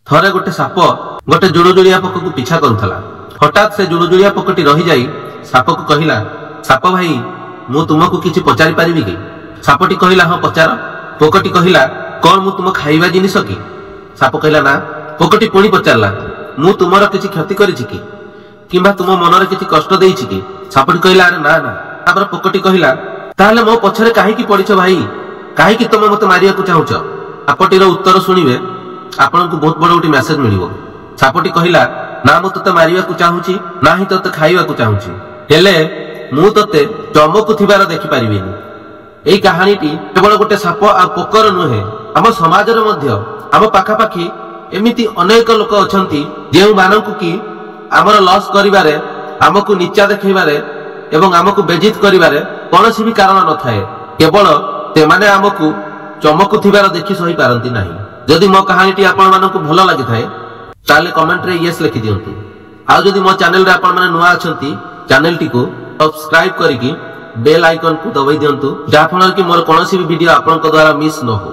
थरे गोटे साप गोटे जुड़ुजुड़िया पोक को पीछा करुला। हठात से जुड़ुजुड़िया पोकटी रही जाई साप को कहला, साप भाई मु तुमको किछि पचारि पारिबि कि? सापटी कहला हाँ पचार। पोकटी कहला कौन मु तुम खाइबा जिनिस कि? साप कहला ना। पोकटी पुणी पचारला मु तुमर किछि क्षति करिछि कि किंबा तुम मनरे किछि कष्ट देइछि कि? सापटी कहला अरे ना ना। तापर पोकटी कहला ताहले मो पछरे काहेकि पडिछ भाई, काहेकि तुम मते मारिया को चाहुछ? सापटीर उत्तर सुनिबे आपनको बहुत बड़ गोटे मेसेज मिलिबो। सापटी कहला ना मु तते मारिया को चाहुछि ना ही तते खाइबा को चाहुछि, हेले मु तते चमकु थिबार देखि परिबिनी। एई कहानीटी केवल गोटे साप आ पोकर नुहे, आम समाज रे मध्य आम पाखापाखी एमिति अनेक लोक अछंती जेउ मानकु कि आमर लॉस करिबारे, आमकु नीचा देखैबारे एवं आमकु बेजित करिबारे कोनोसी भी कारण न थाए, केवल तेमाने आमकु चमकु थिबार देखि सही पारंती नाही। जदि मो कहानीटी आपण मानकु भलो लागि थाए ताले कमेंट रे यस लिखि दियंतु। आ जदि मो चैनल रे आपण माने नुआ अछंती चैनल टी को सब्सक्राइब करिकि बेल आइकन को दबाई दियंतु, जा फल कि मोर कोनोसी भी वीडियो आपन को द्वारा मिस न हो।